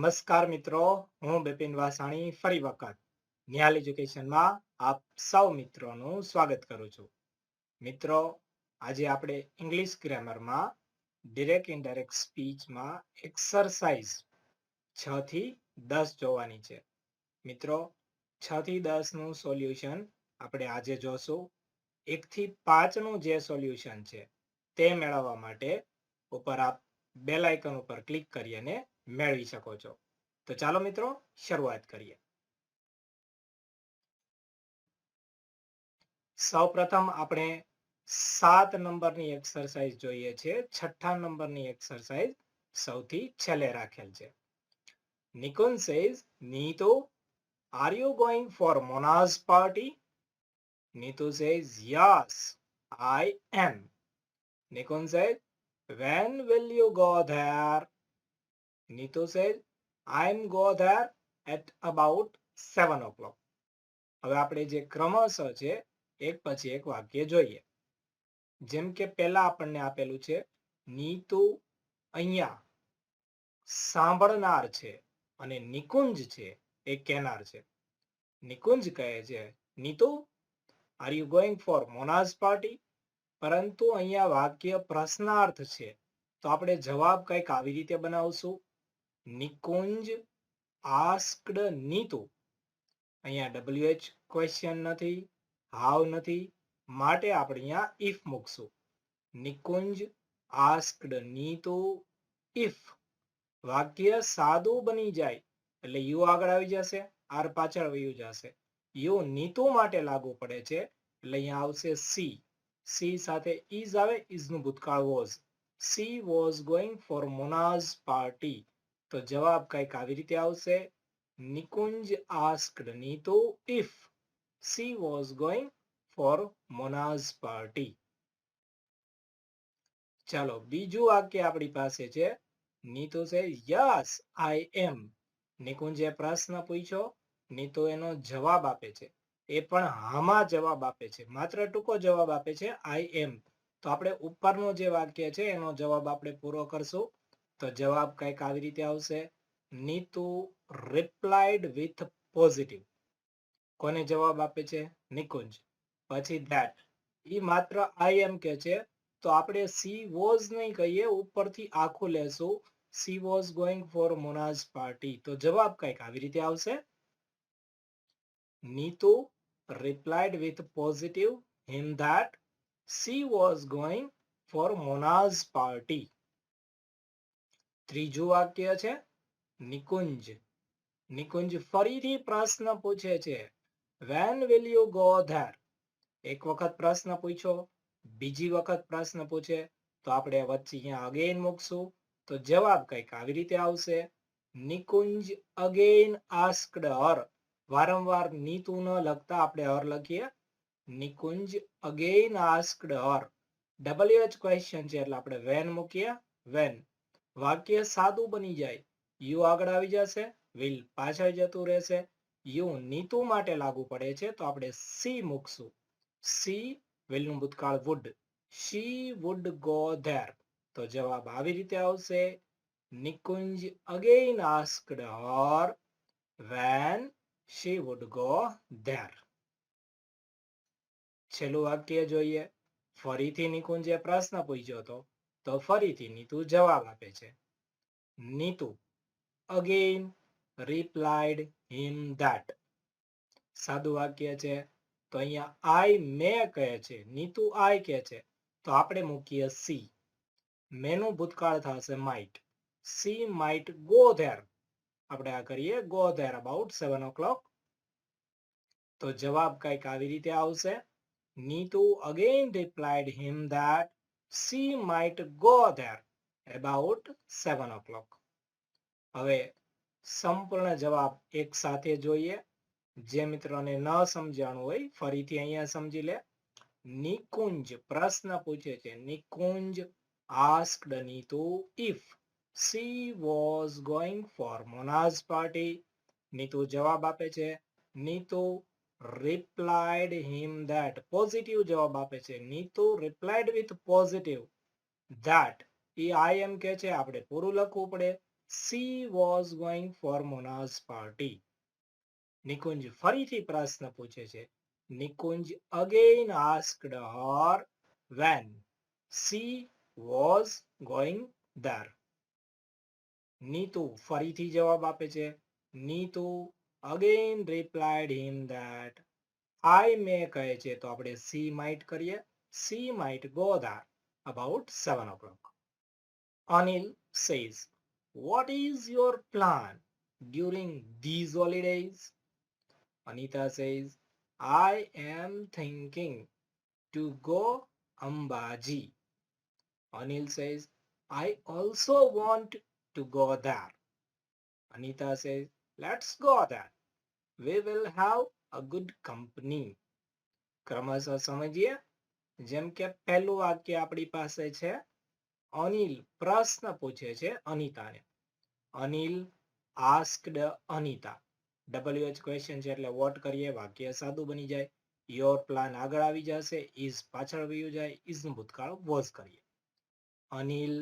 નમસ્કાર મિત્રો, હું બિપિન વાસાણી ફરી વખત નિહાલ એજ્યુકેશનમાં આપ સૌ મિત્રોનું સ્વાગત કરું છું. મિત્રો, આજે આપણે ઇંગ્લિશ ગ્રામરમાં ડિરેક્ટ ઇનડાયરેક્ટ સ્પીચમાં એક્સરસાઇઝ 6 થી 10 જોવાની છે. મિત્રો, 6 થી 10 નું સોલ્યુશન આપણે આજે જોશું. 1 થી 5 નું જે સોલ્યુશન છે તે મેળવવા માટે ઉપર આપ બેલ આઇકન ઉપર ક્લિક કરી અને મેળવી શકો છો. તો ચાલો મિત્રો શરૂઆત કરીએ. સૌપ્રથમ આપણે 7 નંબરની એક્સરસાઇઝ જોઈએ છે. 6 નંબરની એક્સરસાઇઝ સૌથી છેલ્લે રાખેલ છે. Nikunj says, Neetu, are you going for Mona's party? Neetu says, yes, I am. Nikunj says, when will you go there? Neetu says, I'm go there at about 7 o'clock. હવે આપણે જે ક્રમશઃ છે એક પછી એક વાક્ય જોઈએ. જેમ કે પહેલા આપણને આપેલું છે નીતુ અહીંયા સાંભળનાર છે અને નિકુંજ છે એ કહેનાર છે. નિકુંજ કહે છે, Neetu, are you going for Mona's party? પરંતુ અહીંયા વાક્ય પ્રશ્નાર્થ છે તો આપણે જવાબ કંઈક આવી રીતે બનાવશું. નિકુંજ આસ્ક્ડ નીતુ. અહીંયા WH ક્વેશ્ચન નથી, હાવ નથી, માટે આપણે અહીંયા ઇફ મૂકશું. Nikunj asked Neetu if. વાક્ય સાદું બની જાય એટલે યુ આગળ આવી જશે, આર પાછળ વયું જશે. યુ નીતુ માટે લાગુ પડે છે એટલે અહીંયા આવશે સી. સી સાથે ઇઝ આવે, ઇઝનું ભૂતકાળ was. She was going for Mona's party. તો જવાબ કંઈક આવી રીતે આવશે. Nikunj asked Neetu if she was going for Mona's party. ચાલો બીજું વાક્ય આપણી પાસે છે. Neetu says, yes, I am. નિકુંજે પ્રશ્ન પૂછ્યો, નીતુ એનો જવાબ આપે છે. એ પણ હામાં જવાબ આપે છે, માત્ર ટૂંકો જવાબ આપે છે, I am. તો આપણે ઉપરનો જે વાક્ય છે એનો જવાબ આપણે પૂરો કરશું. તો જવાબ કંઈક આવી રીતે આવશે. Neetu replied with positive. કોને જવાબ આપે છે? નિકુંજ. પછી that. ઈ માત્ર I am કે છે તો આપણે she was નહીં કહીએ, ઉપરથી આખું લેશું. she was going for Mona's party. તો જવાબ કંઈક આવી રીતે આવશે. Neetu replied with positive in that she was going for Mona's party. ત્રીજું વાક્ય છે નિકુંજ. નિકુંજ ફરીથી પ્રશ્ન પૂછે છે. When will you go there? એક વખત પ્રશ્ન પૂછ્યો, બીજી વખત પ્રશ્ન પૂછે તો આપણે વચ્ચે અહીંયા અગેન મૂકશું. તો જવાબ કંઈક આવી રીતે આવશે. નિકુંજ અગેન આસ્ક્ડ હર. વારંવાર નીતુ ન લખતા આપણે હર લખીએ. નિકુંજ અગેન આસ્ક્ડ હર. WH ક્વેશ્ચન છે એટલે આપણે વેન મૂકીએ. વેન. વાક્ય સાદું બની જાય. યુ આગળ આવી જશે, વિલ પાછળ જતું રહેશે. યુ નીતુ માટે લાગુ પડે છે તો આપણે સી મૂકશું. સી વિલનું ભૂતકાળ would. She would go there. તો જવાબ આવી રીતે આવશે. Nikunj again asked her when she would go there. છેલ્લું વાક્ય જોઈએ. ફરીથી નિકુંજે પ્રશ્ન પૂછ્યો હતો તો ફરીથી નીતુ જવાબ આપે છે. Neetu again replied him that. સાદું વાક્ય છે તો અહીંયા I may કહે છે, નીતુ I કહે છે તો આપણે મૂકીએ સી. મેનું ભૂતકાળ થશે might. she might go there. આપણે આ કરીએ go there about 7 o'clock. તો જવાબ કંઈક આવી રીતે આવશે. Neetu again replied him that she might go there about 7 o'clock. હવે સંપૂર્ણ જવાબ એક સાથે જોઈએ. જે મિત્રોને ન સમજાણું હોય ફરીથી અહીંયા સમજી લે. નિકુંજ પ્રશ્ન પૂછે છે. Nikunj asked Neetu if she was going for Mona's party. Neetu જવાબ આપે છે. Neetu replied him that. Positive જવાબ આપે છે. Neetu replied with positive that. A I am કે છે આપણે પૂરું લખવું પડે. she was going for Mona's party. Nikunj ફરીથી પ્રશ્ન પૂછે છે. Nikunj again asked her when she was going there. Neetu ફરીથી જવાબ આપે છે. Neetu again replied him that I may કહે છે તો આપણે she might કરીએ. She might go there about 7 o'clock. Anil says, what is your plan during these holidays? Anita says, I am thinking to go Ambaji. Anil says, I also want to go there. Anita says, let's go there. We will have a good company. ક્રમશઃ સમજીએ. જેમ કે પહેલું વાક્ય આપણી પાસે છે, અનિલ પ્રશ્ન પૂછે છે અનિતાને. Anil asked Anita. WH question છે એટલે વોટ કરીએ, વાક્ય સાદું બની જાય. યોર પ્લાન આગળ આવી જશે, ઇઝ પાછળ વયું જાય, ઇઝ નું ભૂતકાળ વોઝ કરીએ. Anil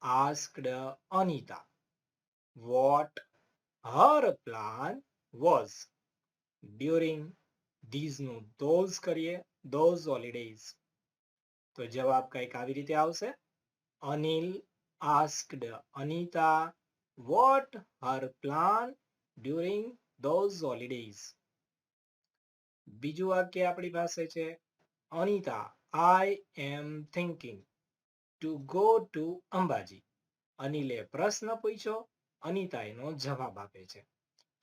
asked Anita what her plan was during these નું those કરીએ, those holidays. તો જવાબ કંઈક આવી રીતે આવશે. Anil asked Anita what her plan during those holidays. બીજું વાક્ય આપણી પાસે છે, Anita I am thinking to go to Ambaji. અનિલે પ્રશ્ન પૂછ્યો, અનિતા એનો જવાબ આપે છે.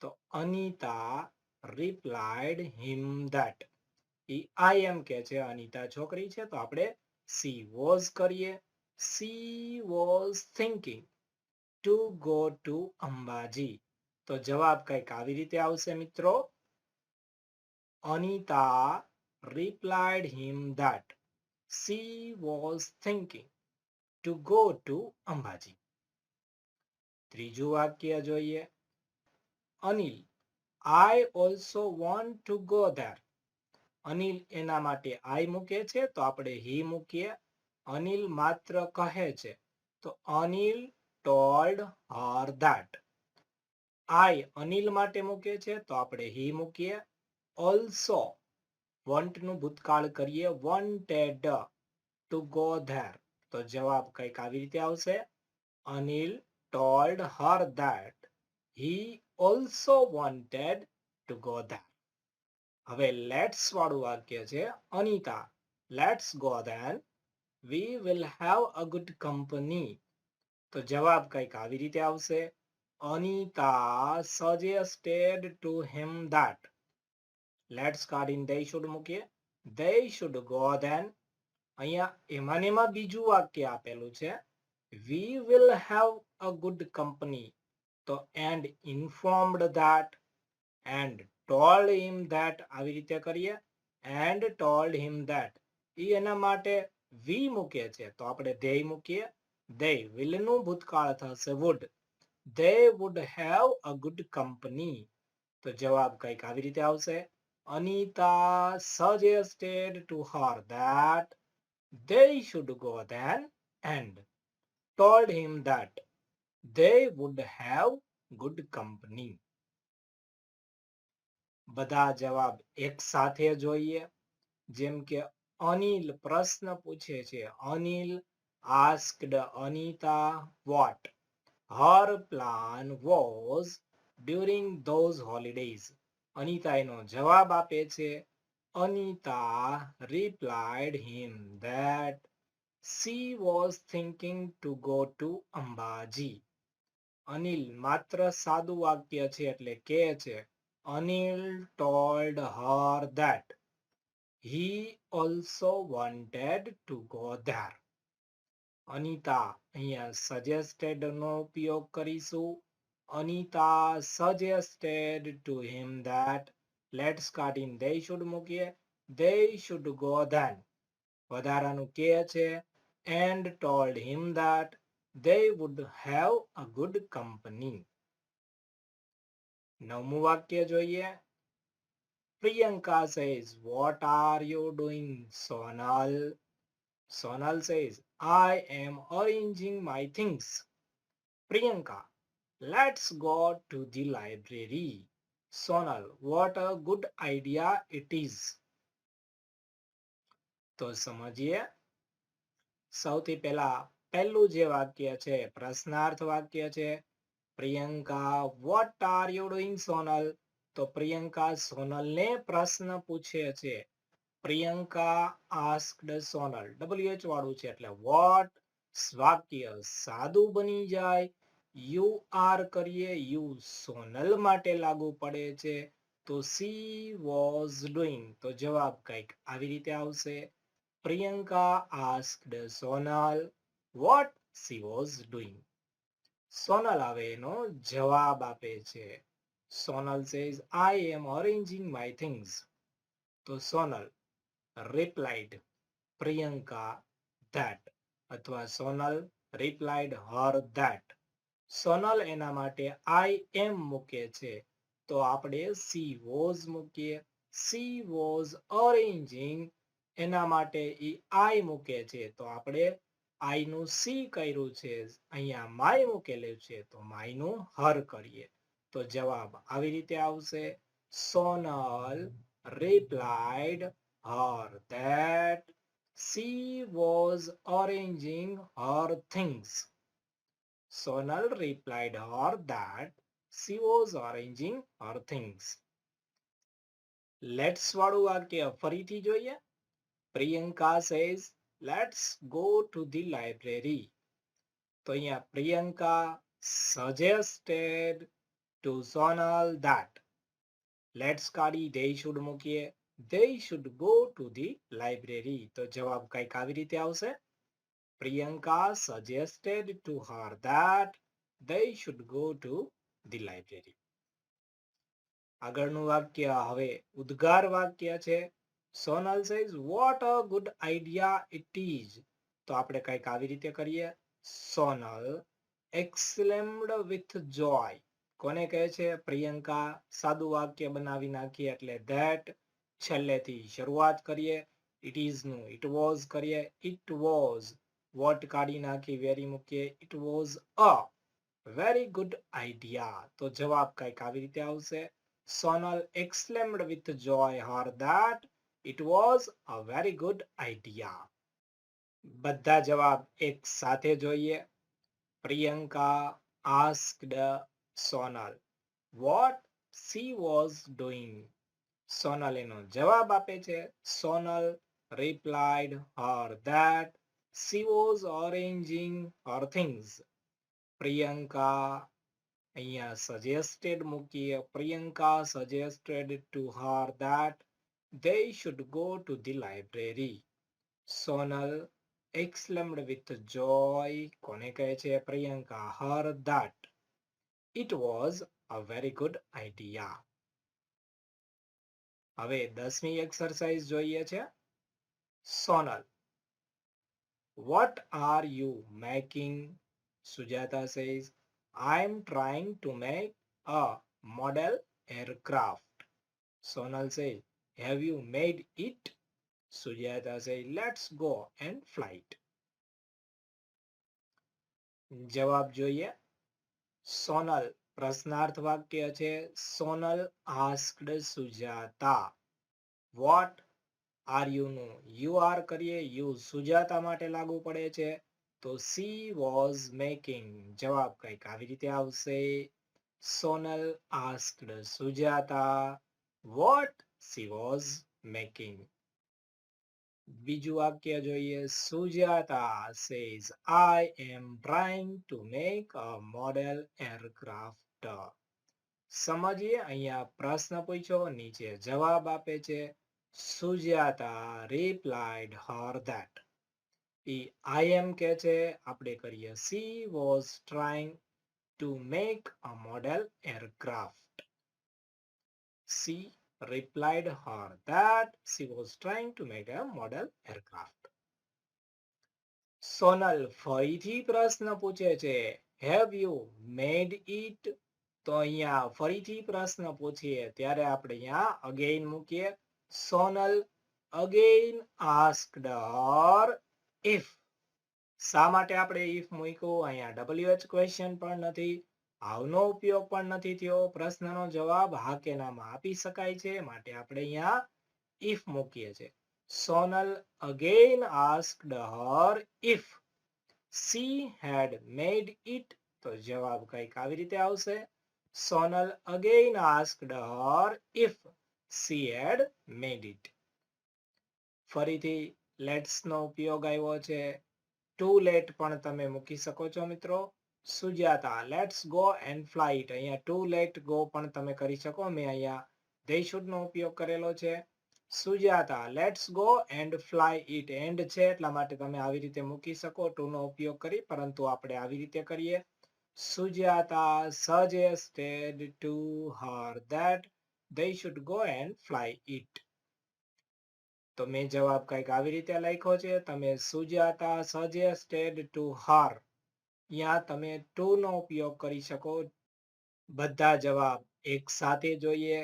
તો Anita replied him that. A I am કે છે, અનિતા છોકરી છે તો આપણે she was કરીએ. She was thinking to go to Ambaji. તો જવાબ કંઈક આવી રીતે આવશે મિત્રો. Anita replied him that she was thinking to go to Ambaji. ત્રીજું વાક્ય જોઈએ. Anil I also want to go there. Anil એના માટે I મૂકે છે તો આપણે he મૂકીએ. અનિલ માત્ર કહે છે તો Anil told her that. I Anil માટે મૂકે છે તો આપણે he મૂકીએ. also want નું ભૂતકાળ કરીએ, wanted to go there. તો જવાબ કંઈક આવી રીતે આવશે. Anil told her that he also wanted to go there. હવે લેટ્સ વાળું વાક્ય છે, Anita let's go then we will have a good company. તો જવાબ કંઈક આવી રીતે આવશે. Anita suggested to him that. Let's કાઢીને they should મૂકીએ. they should go then. અહીંયા એમાં ને એમાં બીજું વાક્ય આપેલું છે, we will have a good company. તો and informed that and told him that આવી રીતે કરીએ. and told him that એ એના માટે we મૂકે છે તો આપણે they મૂકીએ. they will નું ભૂતકાળ થશે would. they would have a good company. તો જવાબ કંઈક આવી રીતે આવશે. Anita suggested to her that they should go then and told him that they would have good company. બધા જવાબ એક સાથે જોઈએ. જેમ કે અનિલ પ્રશ્ન પૂછે છે. Anil asked Anita what her plan was during those holidays. Anita એનો જવાબ આપે છે. Anita replied him that she was thinking to go to Ambaji. Anil માત્ર સાદું વાક્ય છે એટલે કે છે, Anil told her that he also wanted to go there. Anita અહીંયા suggested નો ઉપયોગ કરીશું. Anita suggested to him that. Let's કાઢીને they should મૂકીએ. they should go then. વધારાનું કે છે and told him that they would have a good company. નવમું વાક્ય જોઈએ. Priyanka says, what are you doing, Sonal? Sonal says, I am arranging my things. Priyanka Let's go to the library. Sonal, what a good idea it is. તો સમજીએ. સૌથી પહેલા પહેલું જે વાક્ય છે પ્રશ્નાર્થ વાક્ય છે. Priyanka what are you doing Sonal? તો પ્રિયંકા સોનલને પ્રશ્ન પૂછે છે. પ્રિયંકા asked સોનલ, WH વાળું છે એટલે what વાક્ય સાદું બની જાય. યુ આર કરીએ યુ સોનલ માટે લાગુ પડે છે. તો she was doing, તો જવાબ કંઈક આવી રીતે આવશે. Priyanka asked Sonal what she was doing. Sonal હવે એનો જવાબ આપે છે. Sonal says I am arranging my things. તો સોનલ replied Priyanka that, અથવા Sonal replied her that. Sonal એના માટે I am મૂકે છે તો આપણે she was મૂકીએ. she was arranging એના માટે ઈ I મૂકે છે તો આપણે I નું she કર્યું છે, અહીંયા my મૂકેલું છે તો my નું her કરીએ. તો જવાબ આવી રીતે આવશે. Sonal replied her that she was arranging her things. Sonal replied her that she was arranging her things. Let's વાળું વાક્ય ફરીથી જોઈએ. Priyanka says let's go to the library. તો અહીંયા Priyanka suggested to Sonal that. Let's કાઢી they should મૂકીએ. They should go to the library. તો જવાબ કંઈક આવી રીતે આવશે. Priyanka suggested to her that they should go to the library. આગળનું વાક્ય હવે ઉદ્ગાર વાક્ય છે. Sonal says what a good idea it is. તો આપણે કંઈક આવી રીતે કરીએ. Sonal exclaimed with joy. કોને કહે છે? પ્રિયંકા. સાદું વાક્ય બનાવી નાખીએ એટલે that છેલ્લેથી શરૂઆત કરીએ. it is નું it was કરીએ. it was what કાઢી નાખી વેરી મૂકીએ. it was a very good idea. તો જવાબ કંઈક આવી રીતે આવશે. Sonal exclaimed with joy her that it was a very good idea. બધા જવાબ એક સાથે જોઈએ. Priyanka asked Sonal what she was doing. Sonal એનો જવાબ આપે છે. Sonal replied her that she was arranging her things. Priyanka અહીંયા suggested મૂકીએ. Priyanka suggested to her that they should go to the library. Sonal exclaimed with joy. કોને કહે છે? Priyanka. her that it was a very good idea. હવે 10મી એક્સરસાઇઝ જોઈએ છે. Sonal what are you making? Sujata says I'm trying to make a model aircraft. Sonal says have you made it? Sujata says let's go and fly it. જવાબ જોઈએ. સોનલ પ્રશ્નાર્થ વાક્ય છે. Sonal asked Sujata what are you નું you are કરીએ. you Sujata માટે લાગુ પડે છે તો she was making. જવાબ કંઈક આવી રીતે આવશે. Sonal asked Sujata what she was making. બીજું વાક્ય જોઈએ. Sujata says I am trying to make a model aircraft. સમજીએ. અહીંયા પ્રશ્ન પૂછ્યો, નીચે જવાબ આપે છે. Sujata replied her that. E I am કે છે, આપણે કરીએ she was trying to make a model aircraft. She replied her that she was trying to make a model aircraft. Sonal ફરીથી પ્રશ્ન પૂછે છે. have you made it? તો અહીંયા ફરીથી પ્રશ્ન પૂછીએ ત્યારે આપણે અહીંયા again મૂકીએ. Sonal again asked her if. શા માટે આપણે if મૂક્યું? અહીંયા WH ક્વેશ્ચન પણ નથી. હાવનો ઉપયોગ પણ નથી થયો. પ્રશ્નનો જવાબ હા કે નામાં આપી શકાય છે, માટે આપણે અહીંયા if મૂકીએ છીએ. Sonal again asked her if she had made it. તો જવાબ કંઈક આવી રીતે આવશે. Sonal again asked her if she had made it. ફરીથી લેટ્સ નો ઉપયોગ આવ્યો છે. ટુ લેટ પણ તમે મૂકી શકો છો મિત્રો. Sujata let's go and fly it. અહીંયા ટુ લેટ ગો પણ તમે કરી શકો. મેં અહીંયા they should નો ઉપયોગ કરેલો છે. Sujata let's go and fly it. And છે એટલા માટે તમે આવી રીતે મૂકી શકો ટુ નો ઉપયોગ કરી, પરંતુ આપણે આવી રીતે કરીએ. Sujata suggested to her that they should go and fly it. તો મેં જવાબ કંઈક આવી રીતે લખ્યો છે. તમે સુજાતા suggested to her, ત્યાં તમે ટુ નો ઉપયોગ કરી શકો. બધા જવાબ એક સાથે જોઈએ.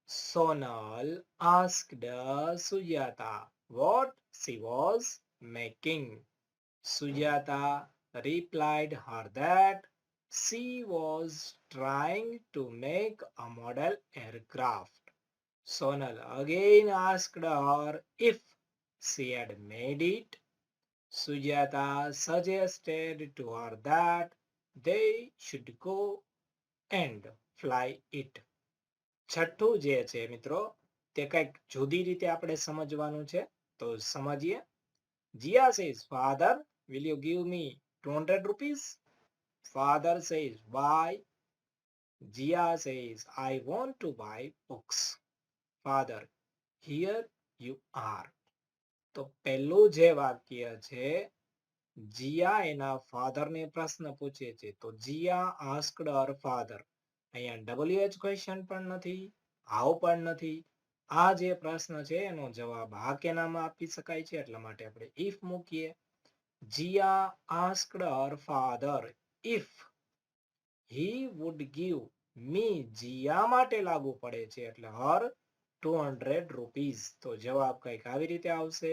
Sonal asked Sujata what she was making. Sujata replied her that she was trying to make a model aircraft. Sonal again asked her if she had made it. Sujata suggested to her that they should go and fly it. છઠ્ઠું જે છે મિત્રો તે કંઈક જુદી રીતે આપણે સમજવાનું છે, તો સમજીએ. Jia says, Father, will you give me 200 rupees? Father says, why? Jia says, I want to buy books. Father, here you are. તો પહેલું જે વાક્ય છે, જીયા એના ફાધરને પ્રશ્ન પૂછે છે. તો જીયા asked her father. અહીંયા WH ક્વેશ્ચન પણ નથી, હાઉ પણ નથી. આ જે પ્રશ્ન છે એનો જવાબ હા કે નામાં આપી શકાય છે, એટલા માટે આપણે if મૂકીએ. Jiya asked her father if he would give me. Jiya માટે લાગુ પડે છે એટલે her 200 rupees. તો જવાબ કંઈક આવી રીતે આવશે.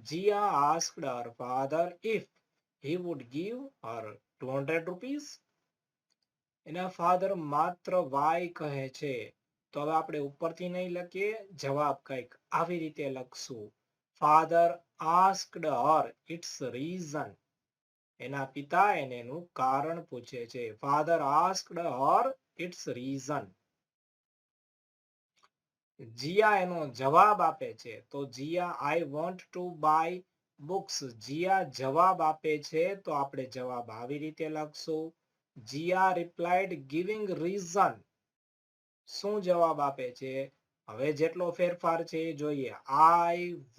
Jiya asked her father if he would give her 200 rupees. એના ફાધર માત્ર વાય કહે છે, તો હવે આપણે ઉપરથી નહીં લખીએ, જવાબ કંઈક આવી રીતે લખશું. Father asked her its reason. એના પિતા એને એનું કારણ પૂછે છે. Father asked her its reason. Jiya એનો જવાબ આપે છે, તો Jiya I want to buy books. Jiya જવાબ આપે છે, તો આપણે જવાબ આવી રીતે લખશું. Jiya replied giving reason. શું જવાબ આપે છે? હવે જેટલો ફેરફાર છે એ જોઈએ. I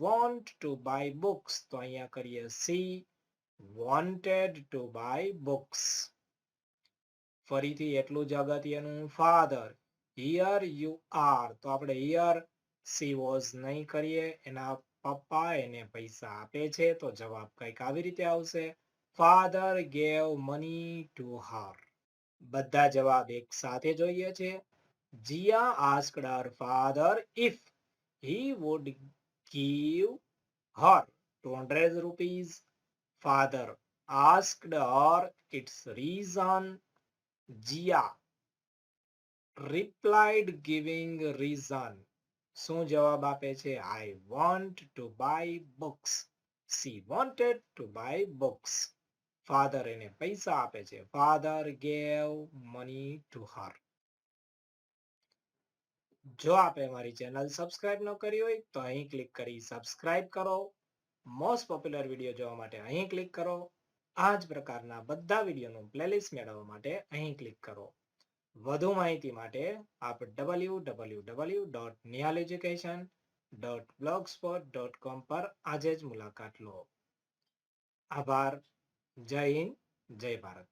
want to buy books. તો અહીંયા કરીએ she wanted to buy books. ફરીથી એટલું જ અગત્યનું, father, here you are. તો આપણે here she was નહીં કરીએ, એના પપ્પા એને પૈસા આપે છે, તો જવાબ કંઈક આવી રીતે આવશે. father gave money to her. બધા જવાબ એક સાથે જોઈએ છે. Jiya asked her father if he would give her 200 rupees. Father asked her its reason. Jia replied giving reason. શું જવાબ આપે છે? I want to buy books. She wanted to buy books. Father એને પૈસા આપે છે. Father gave money to her. જો આપે મારી ચેનલ સબસ્ક્રાઇબ ન કરી હોય તો અહીં ક્લિક કરી સબસ્ક્રાઇબ કરો. મોસ્ટ પોપ્યુલર વિડીયો જોવા માટે અહીં ક્લિક કરો. આ જ પ્રકારના બધા વિડીયોનું પ્લેલિસ્ટ મેળવવા માટે અહીં ક્લિક કરો. વધુ માહિતી માટે આપ www.nihaleducation.blogspot.com પર આજે જ મુલાકાત લો. આભાર. જય હિન્દ, જય ભારત.